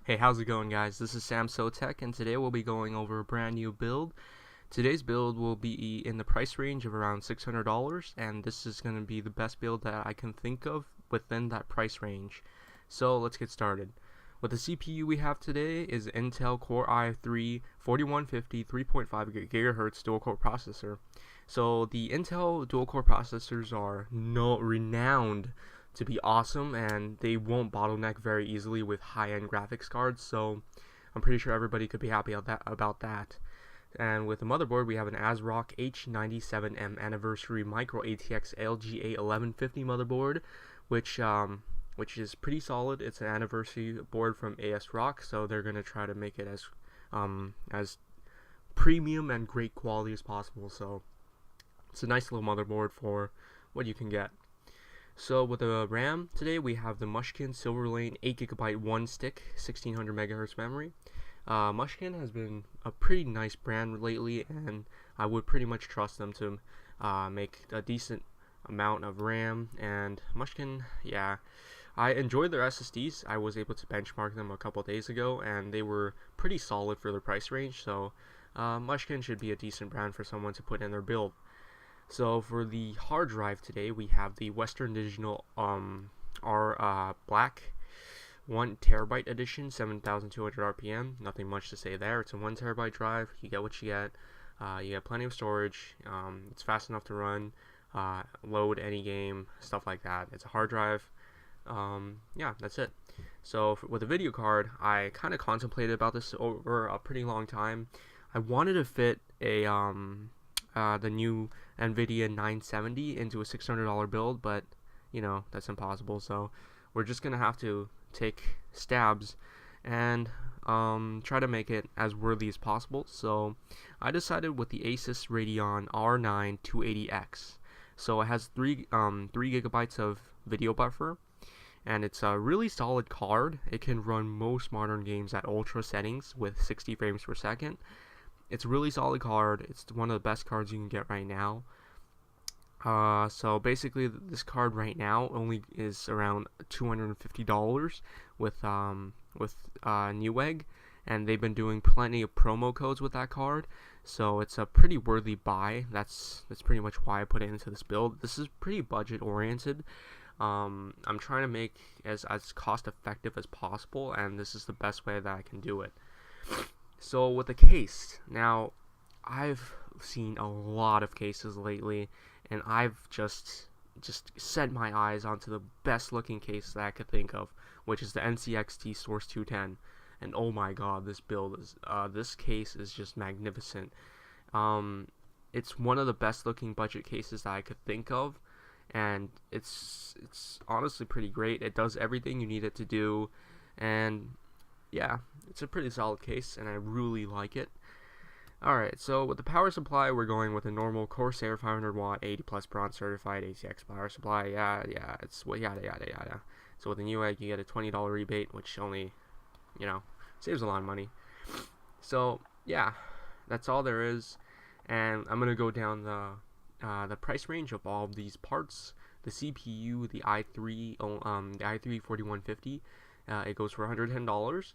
Hey, how's it going, guys? This is SamsoTech, and today we'll be going over a brand new build. Today's build will be in the price range of around $600, and this is going to be the best build that I can think of within that price range. So let's get started. With the CPU we have today is Intel Core i3 4150 3.5 GHz dual-core processor. So the Intel dual-core processors are renowned to be awesome, and they won't bottleneck very easily with high-end graphics cards, so I'm pretty sure everybody could be happy about that. And with the motherboard, we have an ASRock H97M Anniversary Micro ATX LGA 1150 motherboard, which is pretty solid. It's an anniversary board from ASRock, so they're gonna try to make it as premium and great quality as possible. So it's a nice little motherboard for what you can get. So with the RAM today, we have the Mushkin Silverlane 8GB one stick 1600 MHz memory. Mushkin has been a pretty nice brand lately, and I would pretty much trust them to make a decent amount of RAM. And Mushkin, yeah, I enjoyed their SSDs. I was able to benchmark them a couple days ago, and they were pretty solid for their price range. So Mushkin should be a decent brand for someone to put in their build. So for the hard drive today, we have the Western Digital Black 1TB edition, 7,200 RPM. Nothing much to say there. It's a 1TB drive. You get what you get. You get plenty of storage. It's fast enough to run, load any game, stuff like that. It's a hard drive. Yeah, that's it. So with a video card, I kind of contemplated about this over a pretty long time. I wanted to fit the new NVIDIA 970 into a $600 build, but you know, that's impossible, so we're just gonna have to take stabs and try to make it as worthy as possible. So I decided with the Asus Radeon R9 280X. So it has 3 GB of video buffer, and it's a really solid card. It can run most modern games at ultra settings with 60 frames per second. It's a really solid card. It's one of the best cards you can get right now. So basically, this card right now only is around $250 with Newegg, and they've been doing plenty of promo codes with that card. So it's a pretty worthy buy. That's pretty much why I put it into this build. This is pretty budget oriented. I'm trying to make as cost effective as possible, and this is the best way that I can do it. So with the case, now I've seen a lot of cases lately, and I've just set my eyes onto the best looking case that I could think of, which is the NCXT Source 210. And oh my god, this case is just magnificent. It's one of the best looking budget cases that I could think of, and it's honestly pretty great. It does everything you need it to do, and yeah, it's a pretty solid case, and I really like it. Alright, so with the power supply, we're going with a normal Corsair 500 watt 80 plus bronze certified ATX power supply. Yeah, it's yada yada yada. So with the Newegg, you get a $20 rebate, which only, you know, saves a lot of money. So yeah, that's all there is, and I'm gonna go down the price range of all of these parts. The CPU, the i3 4150. It goes for $110.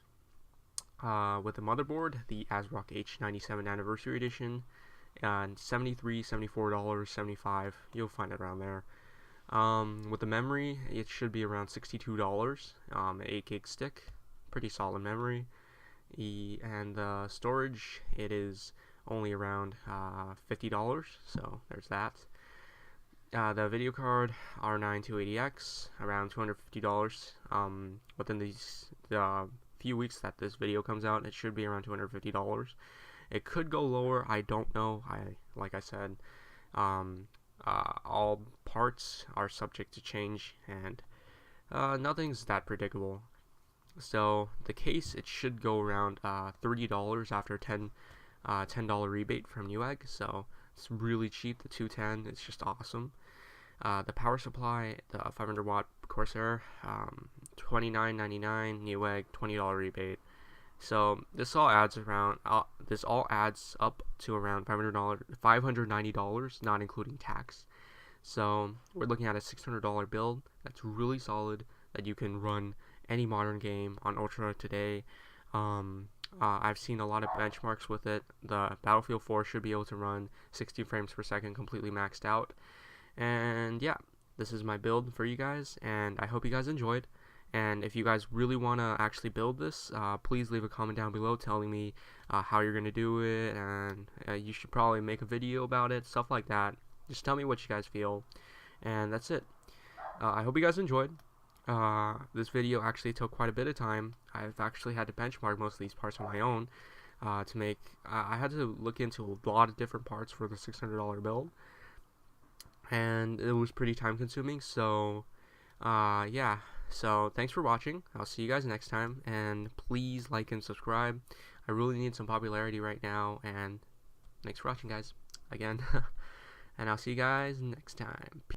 With the motherboard, the ASRock H97 Anniversary Edition, and $73, $74, $75. You'll find it around there. With the memory, it should be around $62. An 8 gig stick, pretty solid memory. And the storage, it is only around $50. So there's that. The video card, R9 280X, around $250. Within the few weeks that this video comes out, it should be around $250. It could go lower, I don't know. Like I said, all parts are subject to change, and nothing's that predictable. So the case, it should go around $30 after $10 rebate from Newegg. So it's really cheap. The 210, it's just awesome. The power supply, the 500 watt Corsair, $29.99, Newegg, $20 rebate. So this all adds up to around $590, not including tax. So we're looking at a $600 build that's really solid, that you can run any modern game on Ultra today. I've seen a lot of benchmarks with it. The Battlefield 4 should be able to run 60 frames per second completely maxed out. And yeah, this is my build for you guys, and I hope you guys enjoyed. And if you guys really want to actually build this, please leave a comment down below telling me how you're going to do it, and you should probably make a video about it, stuff like that. Just tell me what you guys feel, and that's it. I hope you guys enjoyed. This video actually took quite a bit of time. I've actually had to benchmark most of these parts on my own to make. I had to look into a lot of different parts for the $600 build, and it was pretty time consuming. So yeah, so thanks for watching. I'll see you guys next time, and please like and subscribe. I really need some popularity right now, and thanks for watching, guys, again. And I'll see you guys next time.